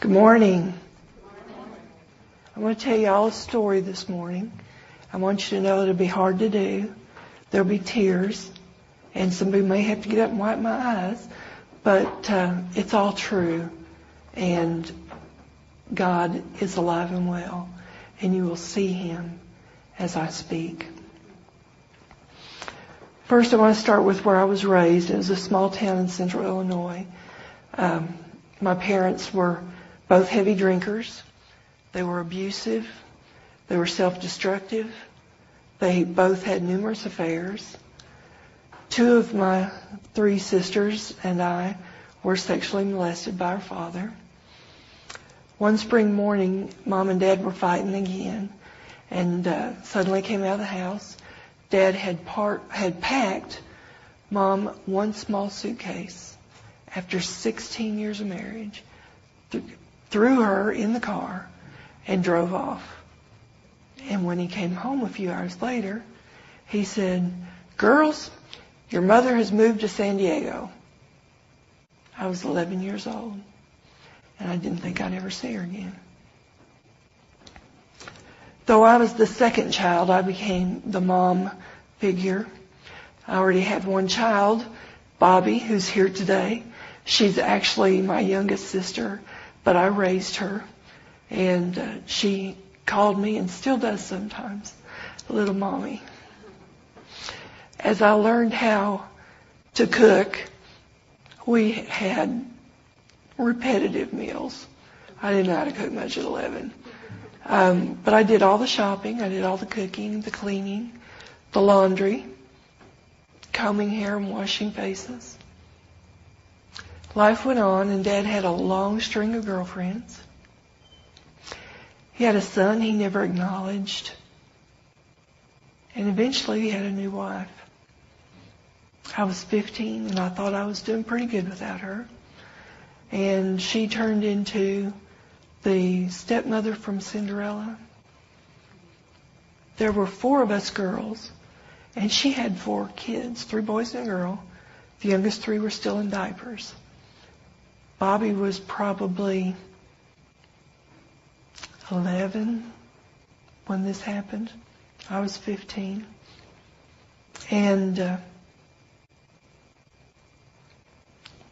Good morning. I'm going to tell you all a story this morning. I want you to know it'll be hard to do. There'll be tears, and somebody may have to get up and wipe my eyes, but it's all true, and God is alive and well, and you will see Him as I speak. First, I want to start with where I was raised. It was a small town in central Illinois. My parents were both heavy drinkers. They were abusive. They were self-destructive. They both had numerous affairs. Two of my three sisters and I were sexually molested by our father. One spring morning, Mom and Dad were fighting again, and suddenly came out of the house. Dad had packed Mom one small suitcase after 16 years of marriage, threw her in the car, and drove off. And when he came home a few hours later, he said, "Girls, your mother has moved to San Diego." I was 11 years old, and I didn't think I'd ever see her again. Though I was the second child, I became the mom figure. I already had one child, Bobby, who's here today. She's actually my youngest sister, but I raised her, and she called me, and still does sometimes, little mommy. As I learned how to cook, we had repetitive meals. I didn't know how to cook much at 11. But I did all the shopping, I did all the cooking, the cleaning, the laundry, combing hair and washing faces. Life went on, and Dad had a long string of girlfriends. He had a son he never acknowledged. And eventually he had a new wife. I was 15, and I thought I was doing pretty good without her. And she turned into the stepmother from Cinderella. There were 4 of us girls, and she had 4 kids, 3 boys and a girl. The youngest 3 were still in diapers. Bobby was probably 11 when this happened. I was 15. And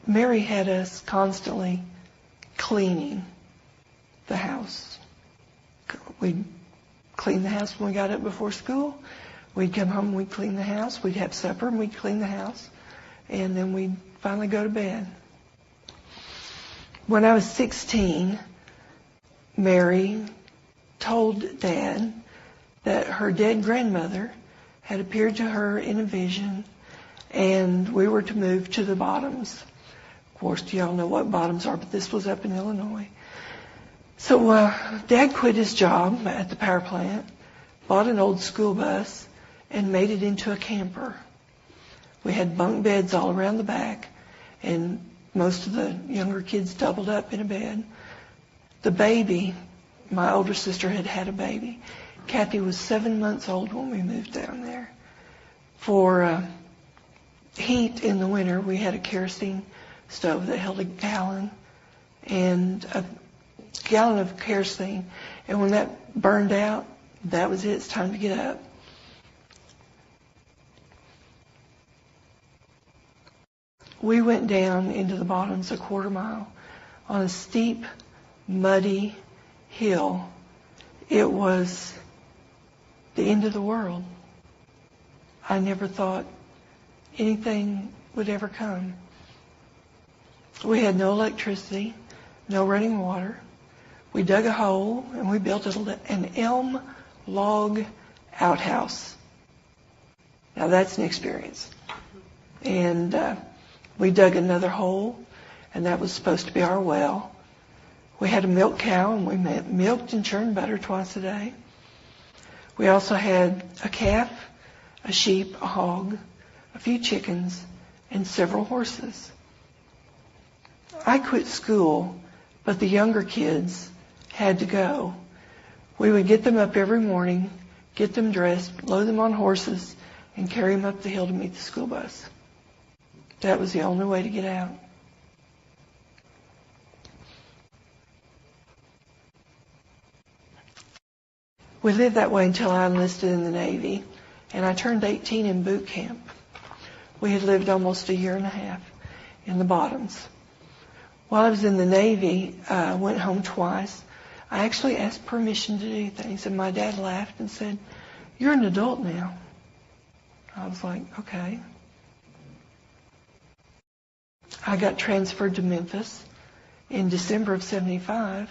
Mary had us constantly cleaning the house. We'd clean the house when we got up before school. We'd come home and we'd clean the house. We'd have supper and we'd clean the house. And then we'd finally go to bed. When I was 16, Mary told Dad that her dead grandmother had appeared to her in a vision, and we were to move to the Bottoms. Of course, you all know what Bottoms are, but this was up in Illinois. So Dad quit his job at the power plant, bought an old school bus, and made it into a camper. We had bunk beds all around the back, and most of the younger kids doubled up in a bed. The baby, my older sister had had a baby. Kathy was 7 months old when we moved down there. For heat in the winter, we had a kerosene stove that held a gallon of kerosene. And when that burned out, that was it. It's time to get up. We went down into the Bottoms a quarter mile on a steep, muddy hill. It was the end of the world. I never thought anything would ever come. We had no electricity, no running water. We dug a hole and we built an elm log outhouse. Now that's an experience. And we dug another hole, and that was supposed to be our well. We had a milk cow, and we milked and churned butter twice a day. We also had a calf, a sheep, a hog, a few chickens, and several horses. I quit school, but the younger kids had to go. We would get them up every morning, get them dressed, load them on horses, and carry them up the hill to meet the school bus. That was the only way to get out. We lived that way until I enlisted in the Navy, and I turned 18 in boot camp. We had lived almost a year and a half in the bottoms. While I was in the Navy, I went home twice. I actually asked permission to do things, and my dad laughed and said, "You're an adult now." I was like, okay. I got transferred to Memphis in December of '75,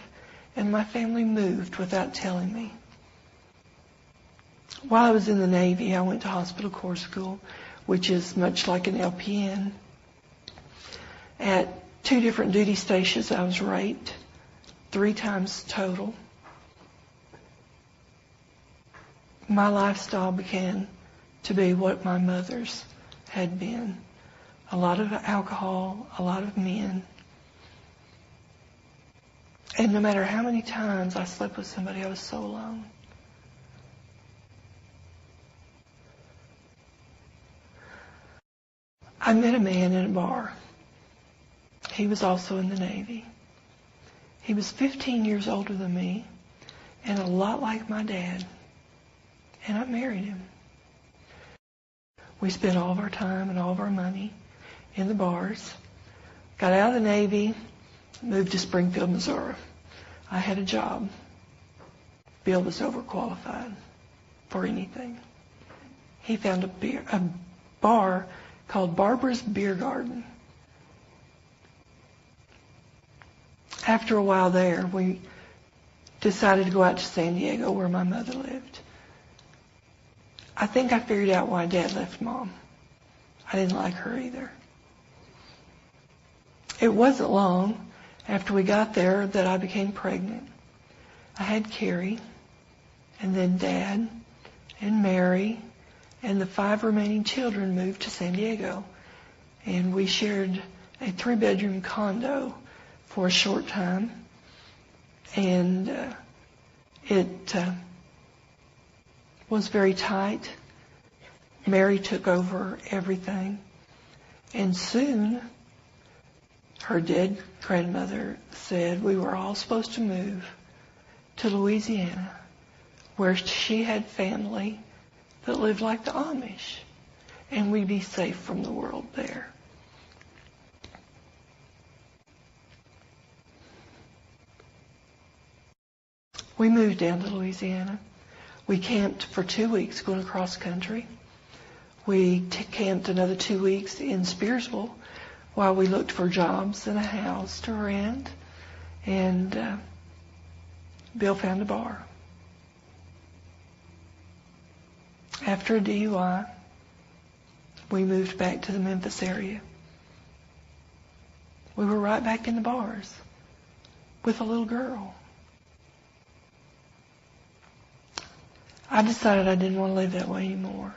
and my family moved without telling me. While I was in the Navy, I went to hospital corps school, which is much like an LPN. At 2 different duty stations, I was raped 3 times total. My lifestyle began to be what my mother's had been. A lot of alcohol, a lot of men. And no matter how many times I slept with somebody, I was so alone. I met a man in a bar. He was also in the Navy. He was 15 years older than me and a lot like my dad. And I married him. We spent all of our time and all of our money in the bars. Got out of the Navy, moved to Springfield, Missouri. I had a job. Bill was overqualified for anything. He found a bar called Barbara's Beer Garden. After a while there, we decided to go out to San Diego where my mother lived. I think I figured out why Dad left Mom. I didn't like her either. It wasn't long after we got there that I became pregnant. I had Carrie, and then Dad, and Mary, and the 5 remaining children moved to San Diego. And we shared a 3-bedroom condo for a short time. And it was very tight. Mary took over everything. And soon, her dead grandmother said we were all supposed to move to Louisiana, where she had family that lived like the Amish, and we'd be safe from the world there. We moved down to Louisiana. We camped for 2 weeks going across country. We camped another 2 weeks in Spearsville while we looked for jobs and a house to rent. And Bill found a bar. After a DUI, we moved back to the Memphis area. We were right back in the bars with a little girl. I decided I didn't want to live that way anymore.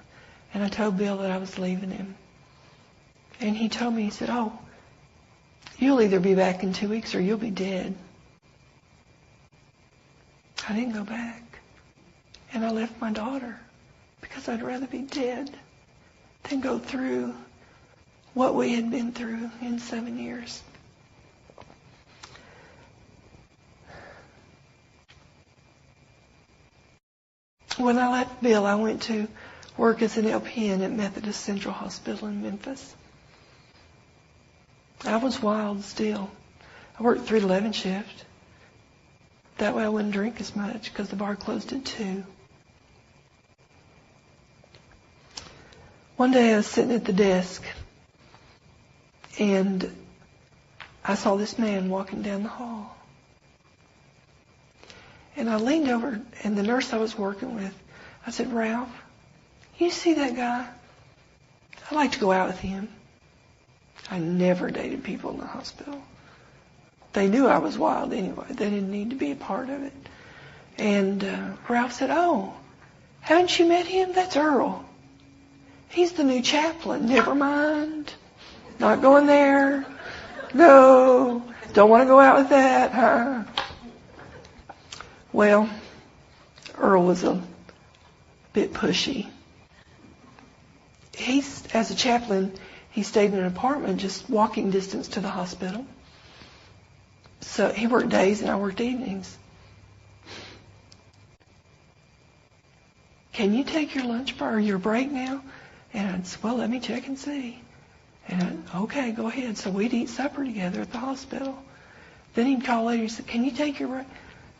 And I told Bill that I was leaving him. And he told me, he said, "Oh, you'll either be back in 2 weeks or you'll be dead." I didn't go back. And I left my daughter because I'd rather be dead than go through what we had been through in 7 years. When I left Bill, I went to work as an LPN at Methodist Central Hospital in Memphis. I was wild still. I worked 3 to 11 shift. That way I wouldn't drink as much because the bar closed at 2. One day I was sitting at the desk and I saw this man walking down the hall. And I leaned over, and the nurse I was working with, I said, "Ralph, you see that guy? I'd like to go out with him." I never dated people in the hospital. They knew I was wild anyway. They didn't need to be a part of it. And Ralph said, "Oh, haven't you met him? That's Earl. He's the new chaplain." Never mind. Not going there. No. Don't want to go out with that, huh? Well, Earl was a bit pushy. As a chaplain, he stayed in an apartment just walking distance to the hospital. So he worked days and I worked evenings. can you take your lunch bar or your break now? And I'd say, well, let me check and see. And okay, go ahead. So we'd eat supper together at the hospital. Then he'd call later and say, can you take your break?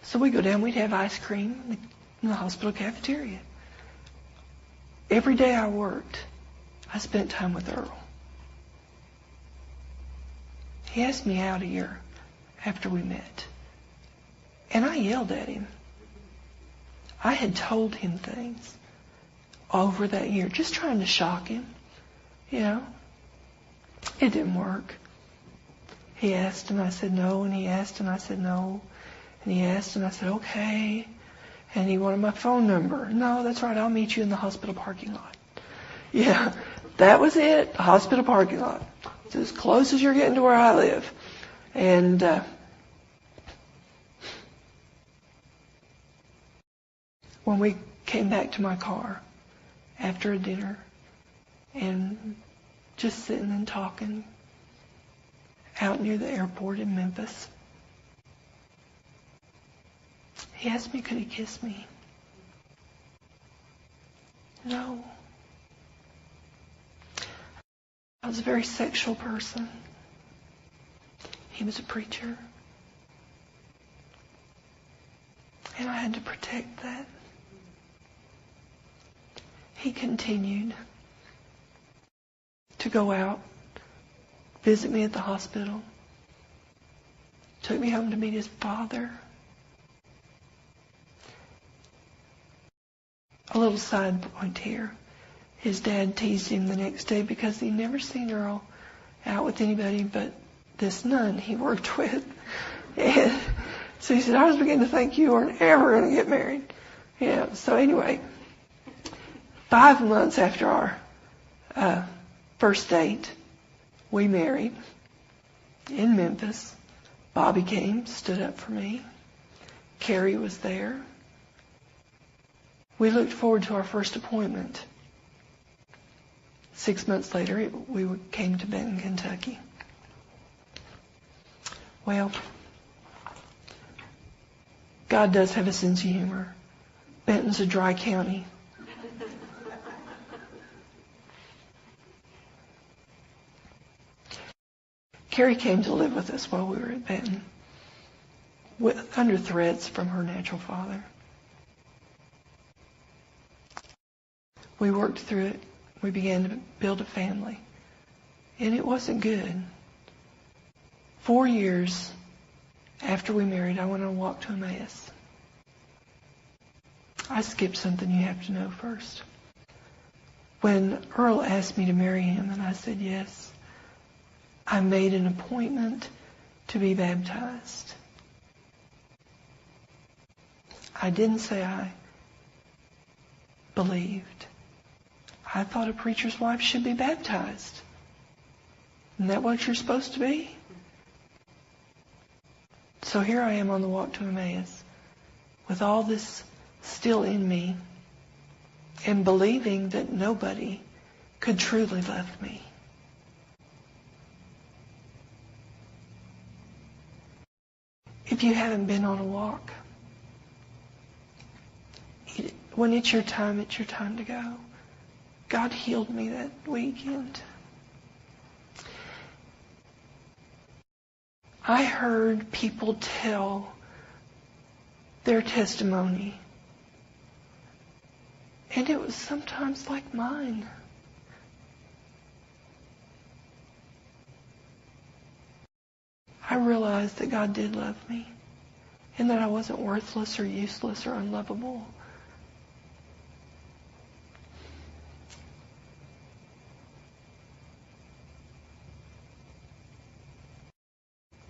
So we'd go down, we'd have ice cream in the hospital cafeteria. Every day I worked, I spent time with Earl. He asked me out a year after we met. And I yelled at him. I had told him things over that year, just trying to shock him. You know, it didn't work. He asked and I said no, and he asked and I said no, and he asked and I said okay, and he wanted my phone number. No, that's right, I'll meet you in the hospital parking lot. Yeah, that was it, the hospital parking lot. It's as close as you're getting to where I live. And when we came back to my car after a dinner and just sitting and talking out near the airport in Memphis, he asked me, could he kiss me? No. I was a very sexual person. He was a preacher. And I had to protect that. He continued to go out, visit me at the hospital, took me home to meet his father. A little side point here. His dad teased him the next day because he'd never seen Earl out with anybody but this nun he worked with. And so he said, I was beginning to think you weren't ever going to get married. Yeah. So anyway, 5 months after our first date, we married in Memphis. Bobby came, stood up for me. Carrie was there. We looked forward to our first appointment. 6 months later, we came to Benton, Kentucky. Well, God does have a sense of humor. Benton's a dry county. Carrie came to live with us while we were at Benton, under threats from her natural father. We worked through it. We began to build a family. And it wasn't good. 4 years after we married, I went on a walk to Emmaus. I skipped something you have to know first. When Earl asked me to marry him and I said yes, I made an appointment to be baptized. I didn't say I believed. I thought a preacher's wife should be baptized. Isn't that what you're supposed to be? So here I am on the walk to Emmaus with all this still in me and believing that nobody could truly love me. If you haven't been on a walk, when it's your time to go. God healed me that weekend. I heard people tell their testimony, and it was sometimes like mine. I realized that God did love me, and that I wasn't worthless or useless or unlovable.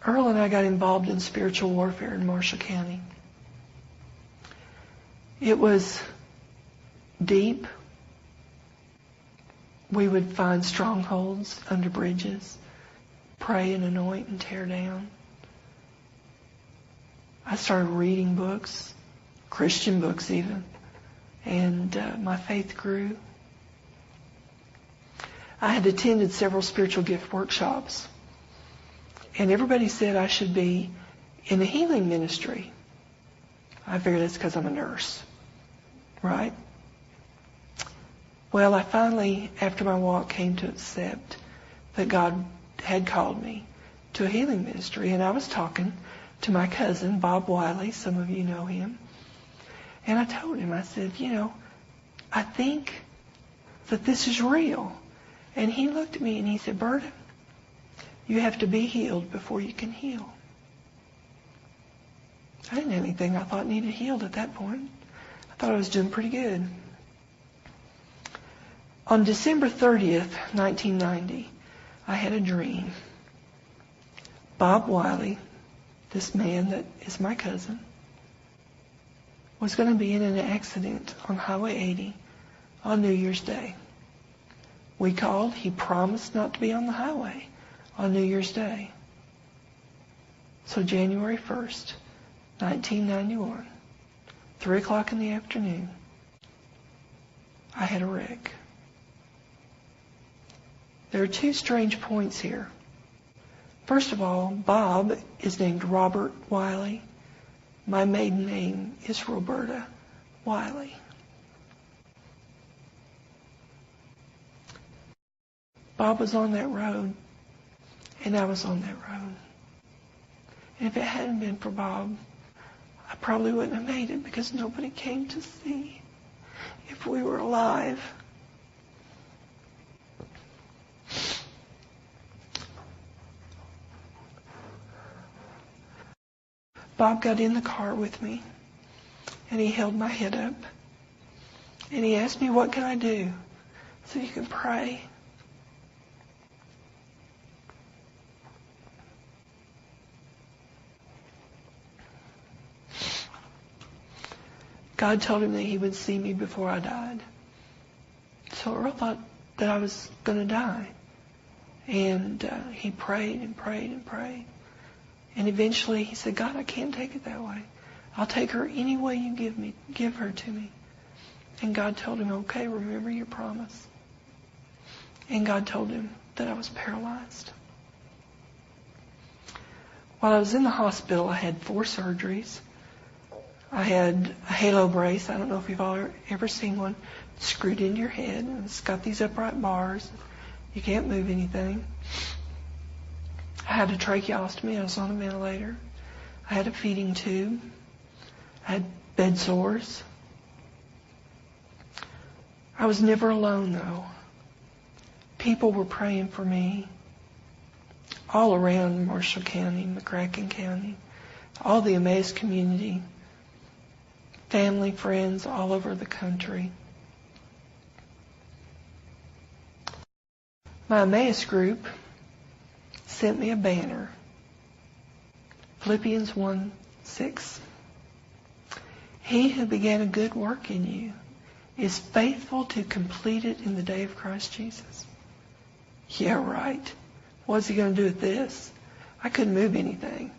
Earl and I got involved in spiritual warfare in Marshall County. It was deep. We would find strongholds under bridges, pray and anoint and tear down. I started reading books, Christian books even, and my faith grew. I had attended several spiritual gift workshops. And everybody said I should be in the healing ministry. I figured that's because I'm a nurse, right? Well, I finally, after my walk, came to accept that God had called me to a healing ministry. And I was talking to my cousin, Bob Wiley. Some of you know him. And I told him, I said, I think that this is real. And he looked at me and he said, Berta, you have to be healed before you can heal. I didn't have anything I thought needed healed at that point. I thought I was doing pretty good. On December 30th, 1990, I had a dream. Bob Wiley, this man that is my cousin, was going to be in an accident on Highway 80 on New Year's Day. We called. He promised not to be on the highway on New Year's Day. So January 1st, 1991, 3 o'clock in the afternoon, I had a wreck. There are two strange points here. First of all, Bob is named Robert Wiley. My maiden name is Roberta Wiley. Bob was on that road, and I was on that road. And if it hadn't been for Bob, I probably wouldn't have made it because nobody came to see if we were alive. Bob got in the car with me, and he held my head up, and he asked me, what can I do so you can pray? God told him that he would see me before I died. So Earl thought that I was going to die. And he prayed and prayed and prayed. And eventually he said, God, I can't take it that way. I'll take her any way you give her to me. And God told him, okay, remember your promise. And God told him that I was paralyzed. While I was in the hospital, I had 4 surgeries. I had a halo brace. I don't know if you've all ever seen one. It's screwed into your head, and it's got these upright bars. You can't move anything. I had a tracheostomy. I was on a ventilator. I had a feeding tube. I had bed sores. I was never alone, though. People were praying for me all around Marshall County, McCracken County, all the Emmaus community, family, friends all over the country. My Emmaus group sent me a banner, Philippians 1:6. He who began a good work in you is faithful to complete it in the day of Christ Jesus. Yeah, right. What's he going to do with this? I couldn't move anything.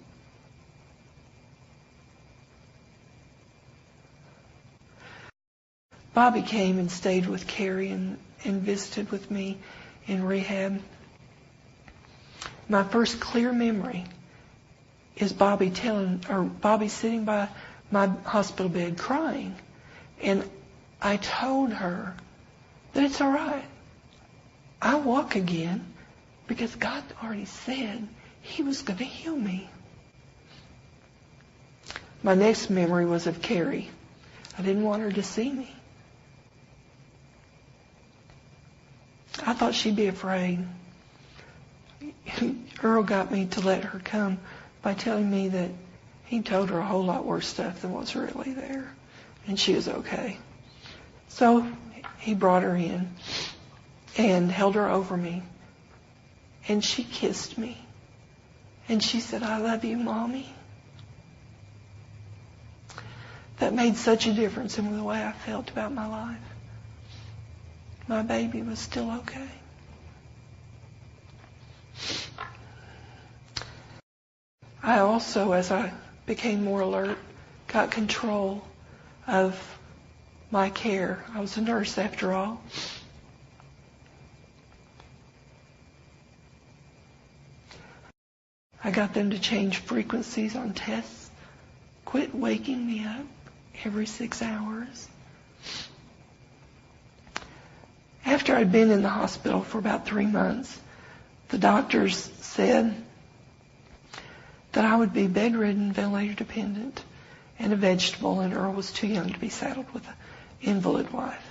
Bobby came and stayed with Carrie and visited with me in rehab. My first clear memory is Bobby sitting by my hospital bed crying. And I told her that it's all right. I'll walk again because God already said he was going to heal me. My next memory was of Carrie. I didn't want her to see me. I thought she'd be afraid. Earl got me to let her come by telling me that he told her a whole lot worse stuff than what's really there. And she was okay. So he brought her in and held her over me. And she kissed me. And she said, I love you, Mommy. That made such a difference in the way I felt about my life. My baby was still okay. I also, as I became more alert, got control of my care. I was a nurse after all. I got them to change frequencies on tests, quit waking me up every 6 hours. After I'd been in the hospital for about 3 months, the doctors said that I would be bedridden, ventilator dependent, and a vegetable, and Earl was too young to be saddled with an invalid wife.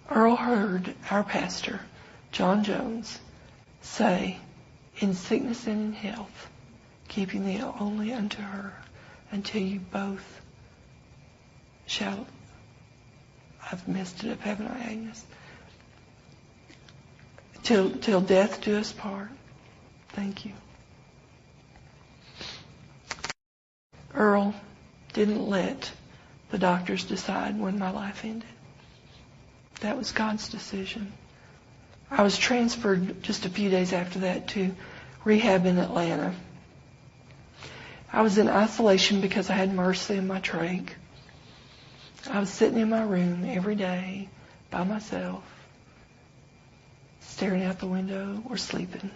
Earl heard our pastor, John Jones, say, "In sickness and in health, keeping thee only unto her, until you both shall," I've messed it up, haven't I, Agnes? Till death do us part. Thank you. Earl didn't let the doctors decide when my life ended. That was God's decision. I was transferred just a few days after that to rehab in Atlanta. I was in isolation because I had MRSA in my trach. I was sitting in my room every day by myself, staring out the window or sleeping.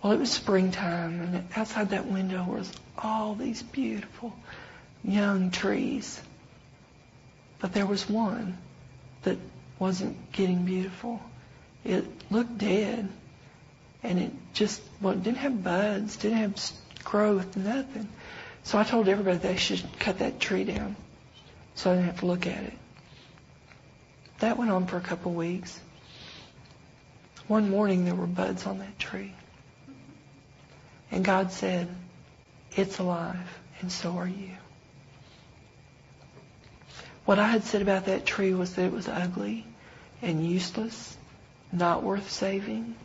Well, it was springtime, and outside that window was all these beautiful young trees. But there was one that wasn't getting beautiful. It looked dead, and it just didn't have buds, didn't have growth, nothing. So I told everybody they should cut that tree down so I didn't have to look at it. That went on for a couple of weeks. One morning there were buds on that tree. And God said, "It's alive, and so are you." What I had said about that tree was that it was ugly and useless, not worth saving.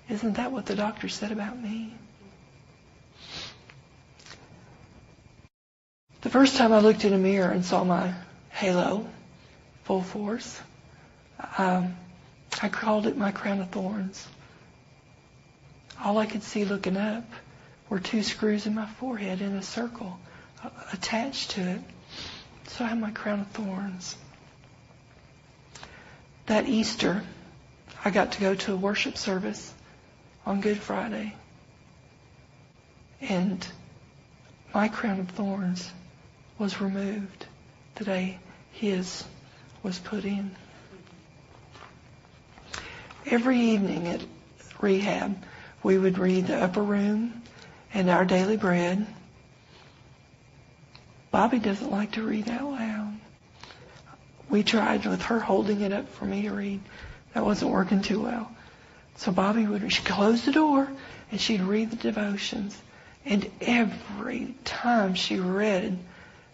Isn't that what the doctor said about me? The first time I looked in a mirror and saw my halo full force, I called it my crown of thorns. All I could see looking up were 2 screws in my forehead in a circle attached to it. So I had my crown of thorns. That Easter, I got to go to a worship service on Good Friday. And my crown of thorns was removed the day his was put in. Every evening at rehab, we would read The Upper Room and Our Daily Bread. Bobby doesn't like to read out loud. We tried with her holding it up for me to read. That wasn't working too well. So she'd close the door and she'd read the devotions. And every time she read,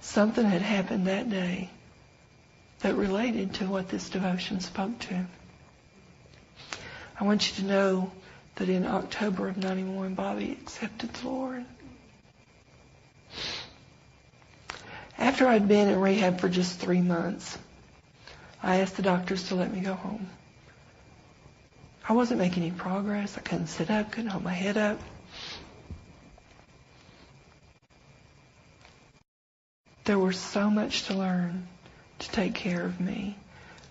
something had happened that day that related to what this devotion spoke to. I want you to know that in October of 91, Bobby accepted the Lord. After I'd been in rehab for just 3 months, I asked the doctors to let me go home. I wasn't making any progress. I couldn't sit up, couldn't hold my head up. There was so much to learn to take care of me.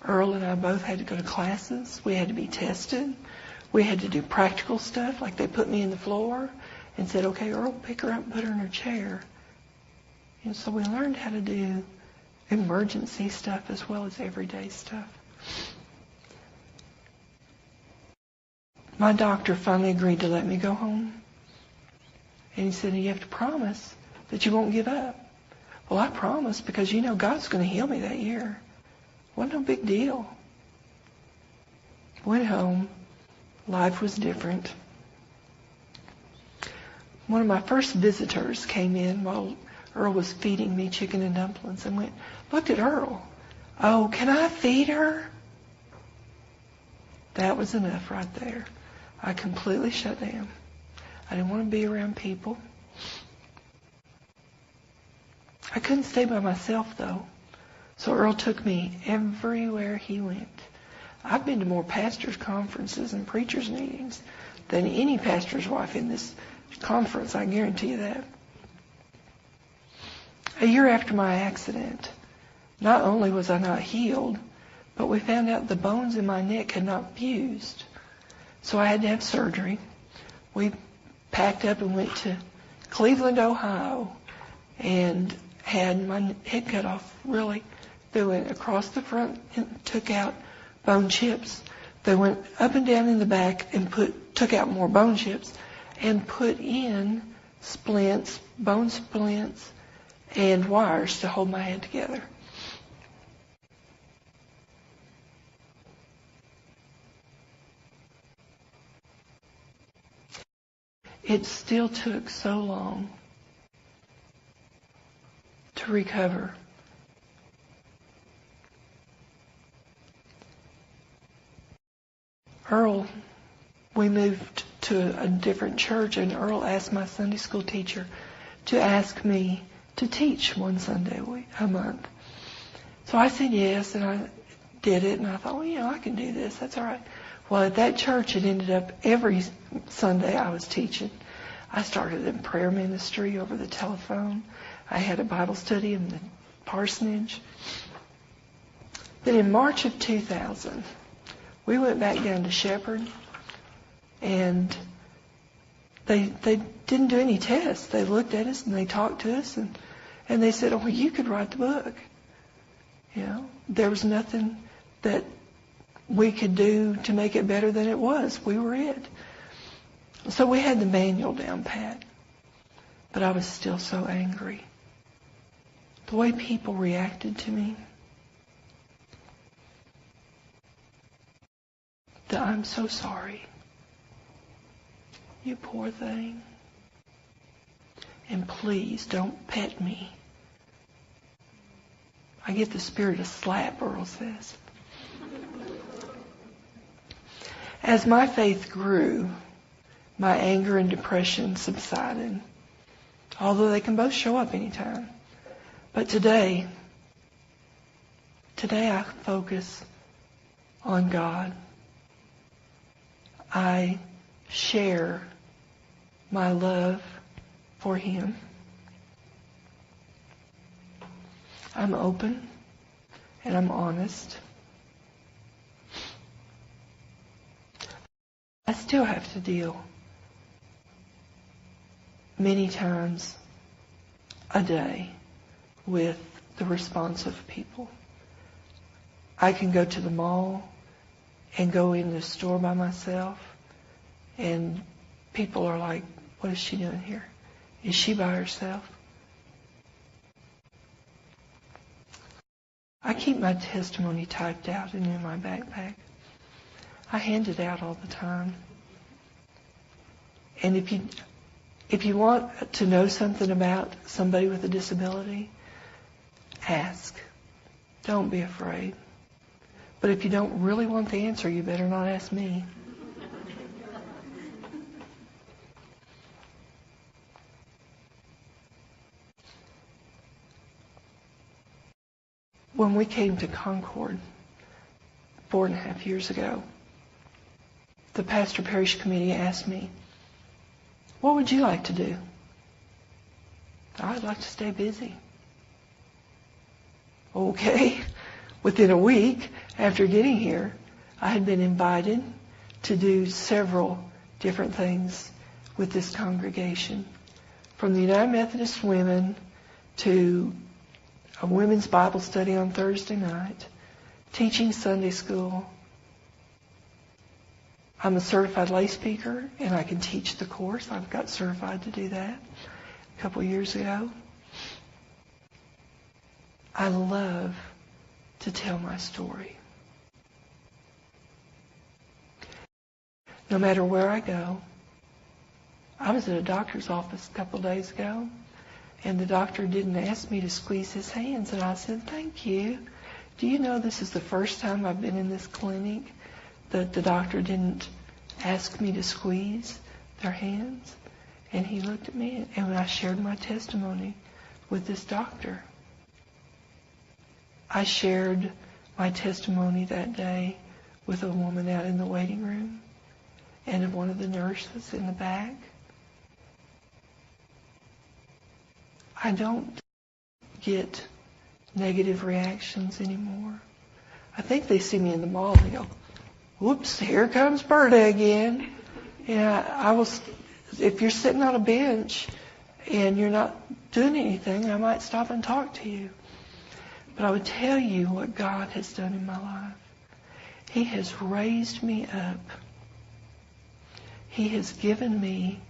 Earl and I both had to go to classes. We had to be tested. We had to do practical stuff, like they put me in the floor and said, "Okay, Earl, pick her up and put her in her chair." And so we learned how to do emergency stuff as well as everyday stuff. My doctor finally agreed to let me go home. And he said, "You have to promise that you won't give up." Well, I promised because, God's going to heal me that year. Wasn't no big deal. Went home. Life was different. One of my first visitors came in while Earl was feeding me chicken and dumplings and looked at Earl. "Oh, can I feed her?" That was enough right there. I completely shut down. I didn't want to be around people. I couldn't stay by myself, though. So Earl took me everywhere he went. I've been to more pastors' conferences and preachers' meetings than any pastor's wife in this conference, I guarantee you that. A year after my accident, not only was I not healed, but we found out the bones in my neck had not fused. So I had to have surgery. We packed up and went to Cleveland, Ohio, and had my head cut off really. They went across the front and took out bone chips. They went up and down in the back and took out more bone chips and put in splints, bone splints, and wires to hold my head together. It still took so long to recover. Earl, we moved to a different church, and Earl asked my Sunday school teacher to ask me to teach one Sunday a month. So I said yes, and I did it, and I thought, well, I can do this. That's all right. Well, at that church, it ended up every Sunday I was teaching. I started in prayer ministry over the telephone. I had a Bible study in the parsonage. Then in March of 2000, we went back down to Shepherd, and they didn't do any tests. They looked at us and they talked to us, and they said, oh, you could write the book. There was nothing that we could do to make it better than it was. We were it. So we had the manual down pat. But I was still so angry. The way people reacted to me. That I'm so sorry. You poor thing. And please don't pet me. I get the spirit of slap, Earl says. As my faith grew, my anger and depression subsided, although they can both show up anytime. But today I focus on God. I share my love for Him. I'm open and I'm honest. I still have to deal many times a day with the response of people. I can go to the mall and go in the store by myself, and people are like, what is she doing here? Is she by herself? I keep my testimony typed out and in my backpack. I hand it out all the time. And if you want to know something about somebody with a disability, ask. Don't be afraid. But if you don't really want the answer, you better not ask me. When we came to Concord 4.5 years ago, the pastor parish committee asked me, what would you like to do? I'd like to stay busy. Okay. Within a week after getting here, I had been invited to do several different things with this congregation. From the United Methodist Women to a women's Bible study on Thursday night, teaching Sunday school. I'm a certified lay speaker, and I can teach the course. I've got certified to do that a couple years ago. I love to tell my story. No matter where I go. I was at a doctor's office a couple days ago, and the doctor didn't ask me to squeeze his hands, and I said, thank you. Do you know this is the first time I've been in this clinic that the doctor didn't ask me to squeeze their hands? And he looked at me, and when I shared my testimony with this doctor, I shared my testimony that day with a woman out in the waiting room and one of the nurses in the back. I don't get negative reactions anymore. I think they see me in the mall and they go, whoops, here comes Berta again. And if you're sitting on a bench and you're not doing anything, I might stop and talk to you. But I would tell you what God has done in my life. He has raised me up. He has given me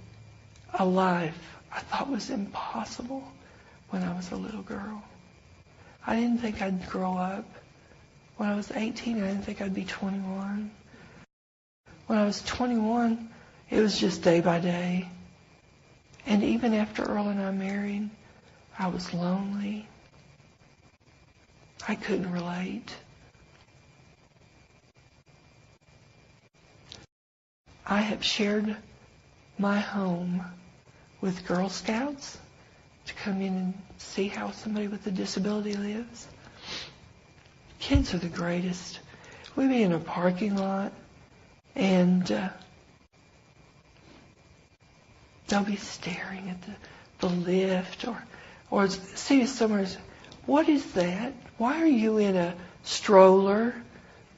a life I thought was impossible when I was a little girl. I didn't think I'd grow up. When I was 18, I didn't think I'd be 21. When I was 21, it was just day by day. And even after Earl and I married, I was lonely. I couldn't relate. I have shared my home with Girl Scouts to come in and see how somebody with a disability lives. Kids are the greatest. We'd be in a parking lot and they'll be staring at the lift or see somewhere. What is that? Why are you in a stroller?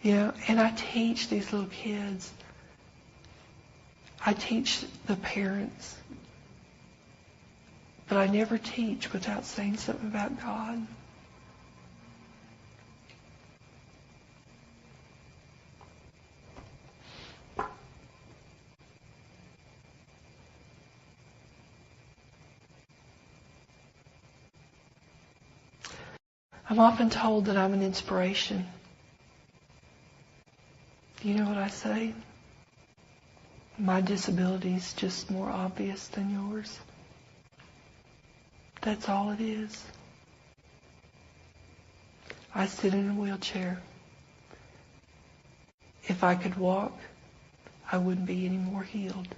You know, and I teach these little kids. I teach the parents. But I never teach without saying something about God. I'm often told that I'm an inspiration. Do you know what I say? My disability is just more obvious than yours. That's all it is. I sit in a wheelchair. If I could walk, I wouldn't be any more healed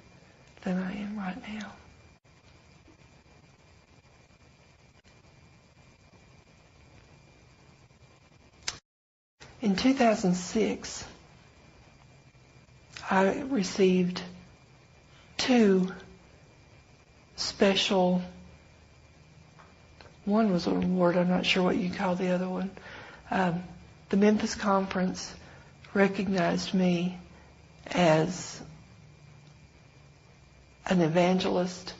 than I am right now. In 2006, I received 2 special, one was an award, I'm not sure what you call the other one. The Memphis Conference recognized me as an evangelist.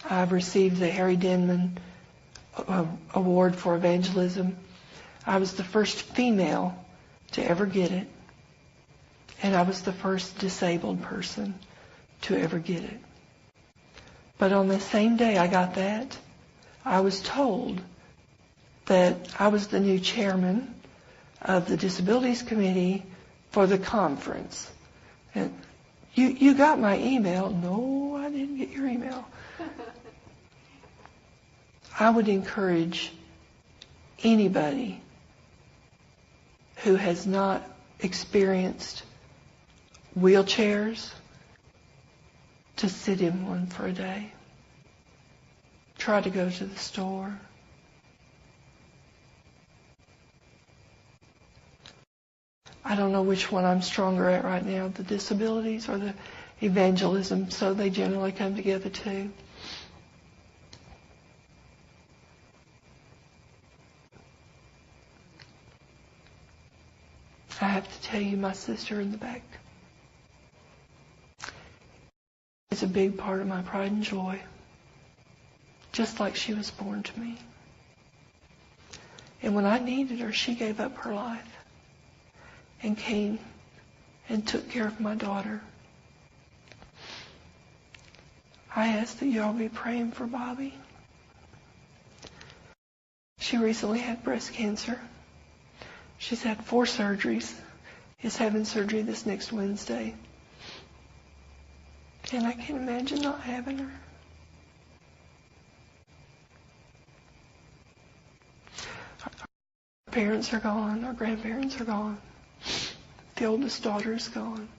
I've received the Harry Denman Award for Evangelism. I was the first female to ever get it. And I was the first disabled person to ever get it. But on the same day I got that, I was told that I was the new chairman of the Disabilities Committee for the conference. And you got my email. No, I didn't get your email. I would encourage anybody who has not experienced wheelchairs to sit in one for a day. Try to go to the store. I don't know which one I'm stronger at right now, the disabilities or the evangelism, so they generally come together too. I have to tell you, my sister in the back is a big part of my pride and joy, just like she was born to me. And when I needed her, she gave up her life and came and took care of my daughter. I ask that you all be praying for Bobby. She recently had breast cancer. She's had 4 surgeries. Is having surgery this next Wednesday. And I can't imagine not having her. Our parents are gone. Our grandparents are gone. The oldest daughter is gone.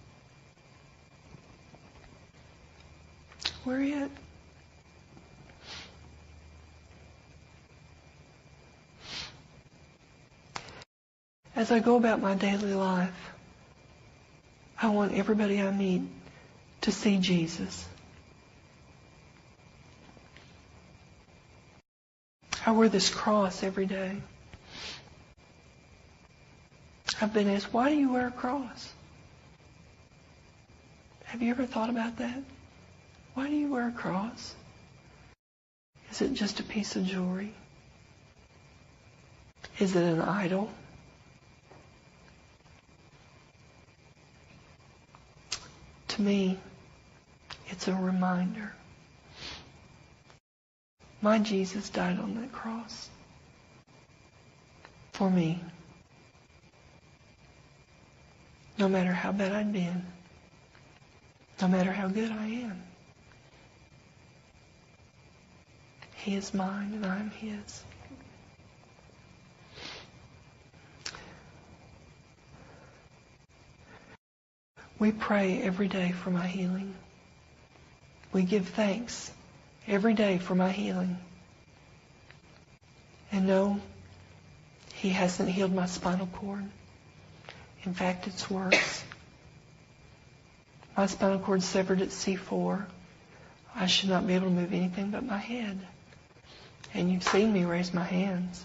We're it. As I go about my daily life, I want everybody I meet to see Jesus. I wear this cross every day. I've been asked, why do you wear a cross? Have you ever thought about that? Why do you wear a cross? Is it just a piece of jewelry? Is it an idol? To me, it's a reminder. My Jesus died on that cross for me. No matter how bad I've been, no matter how good I am, He is mine and I am His. We pray every day for my healing. We give thanks every day for my healing. And no, He hasn't healed my spinal cord. In fact, it's worse. My spinal cord severed at C4. I should not be able to move anything but my head. And you've seen me raise my hands.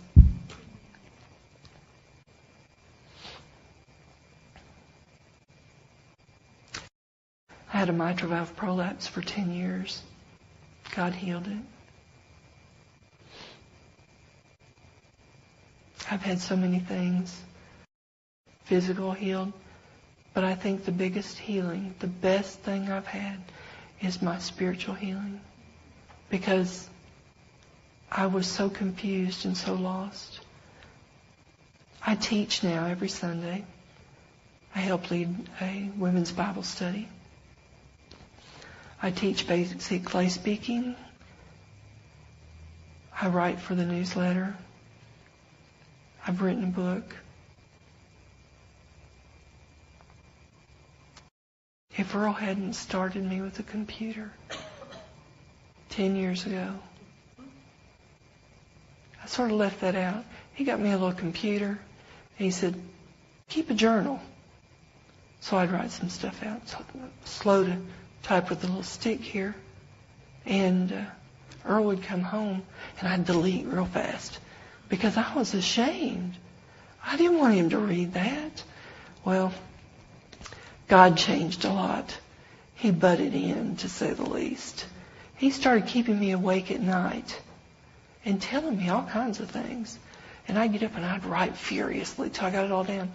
I had a mitral valve prolapse for 10 years. God healed it. I've had so many things. Physical healed. But I think the biggest healing, the best thing I've had, is my spiritual healing. Because I was so confused and so lost. I teach now every Sunday. I help lead a women's Bible study. I teach basic lay speaking. I write for the newsletter. I've written a book. If Earl hadn't started me with a computer 10 years ago, I sort of left that out. He got me a little computer, and he said, keep a journal. So I'd write some stuff out. So slow to type with a little stick here. And Earl would come home, and I'd delete real fast because I was ashamed. I didn't want him to read that. Well, God changed a lot. He butted in, to say the least. He started keeping me awake at night and telling me all kinds of things. And I'd get up and I'd write furiously till I got it all down.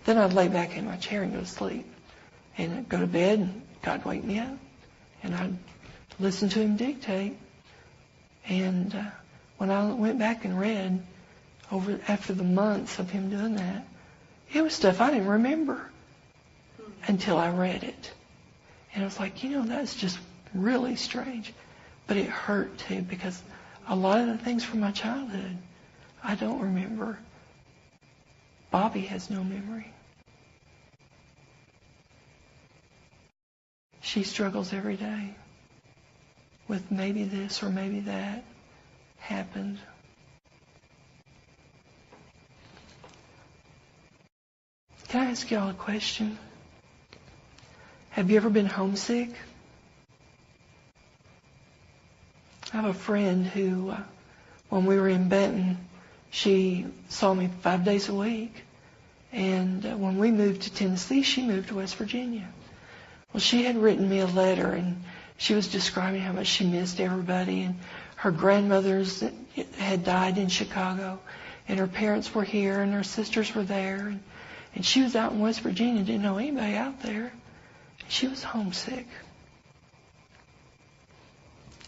Then I'd lay back in my chair and go to sleep. And I'd go to bed and God'd wake me up. And I'd listen to him dictate. And when I went back and read after the months of him doing that, it was stuff I didn't remember until I read it. And I was like, that's just really strange. But it hurt too, because a lot of the things from my childhood, I don't remember. Bobby has no memory. She struggles every day with maybe this or maybe that happened. Can I ask y'all a question? Have you ever been homesick? I have a friend who, when we were in Benton, she saw me 5 days a week. And when we moved to Tennessee, she moved to West Virginia. Well, she had written me a letter, and she was describing how much she missed everybody. And her grandmothers had died in Chicago, and her parents were here, and her sisters were there. And she was out in West Virginia, didn't know anybody out there. She was homesick.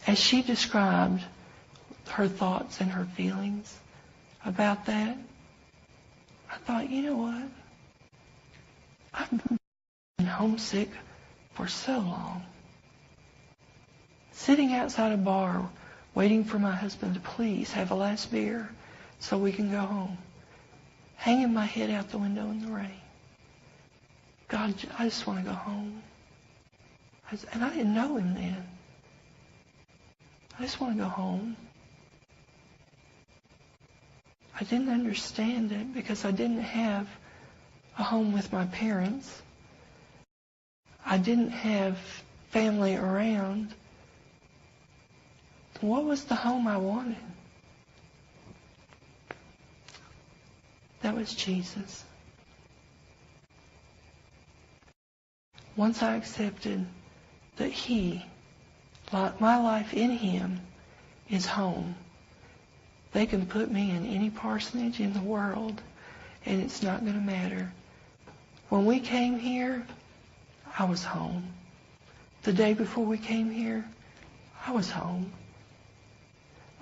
As she described her thoughts and her feelings about that, I thought, you know what? I've been homesick for so long. Sitting outside a bar, waiting for my husband to please have a last beer so we can go home. Hanging my head out the window in the rain. God, I just want to go home. And I didn't know him then. I just want to go home. I didn't understand it because I didn't have a home with my parents. I didn't have family around. What was the home I wanted? That was Jesus. Once I accepted that He, my life in Him, is home, they can put me in any parsonage in the world, and it's not going to matter. When we came here, I was home. The day before we came here, I was home.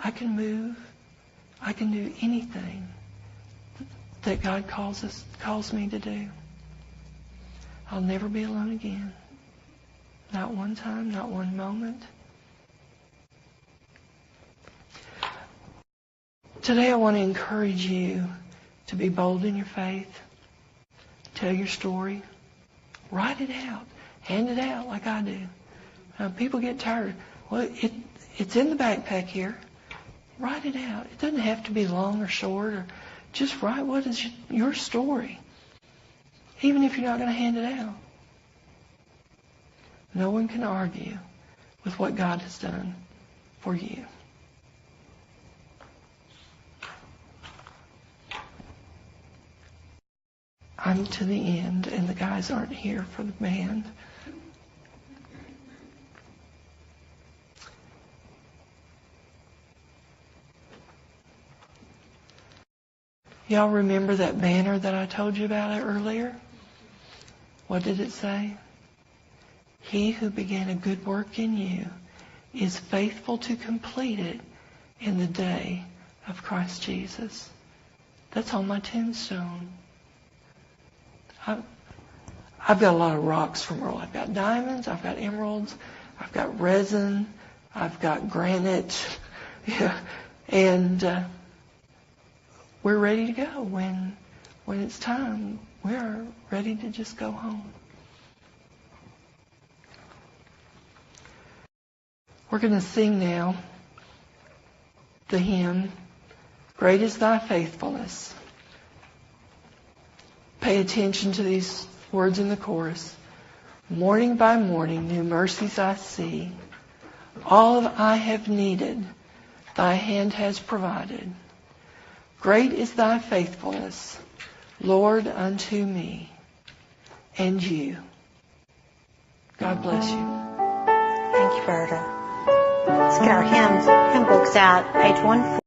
I can move. I can do anything that God calls me to do. I'll never be alone again. Not one time, not one moment. Today I want to encourage you to be bold in your faith. Tell your story. Write it out. Hand it out like I do. People get tired. Well, it's in the backpack here. Write it out. It doesn't have to be long or short. Or just write what is your story. Even if you're not going to hand it out. No one can argue with what God has done for you. I'm to the end, and the guys aren't here for the band. Y'all remember that banner that I told you about earlier? What did it say? He who began a good work in you is faithful to complete it in the day of Christ Jesus. That's on my tombstone. I've got a lot of rocks from Earl. I've got diamonds, I've got emeralds, I've got resin, I've got granite, and we're ready to go when it's time. We're ready to just go home. We're going to sing now the hymn, Great is Thy Faithfulness. Pay attention to these words in the chorus. Morning by morning, new mercies I see. All that I have needed, Thy hand has provided. Great is Thy faithfulness, Lord, unto me and you. God bless you. Thank you, Berta. Let's get our hymn books out, page 140.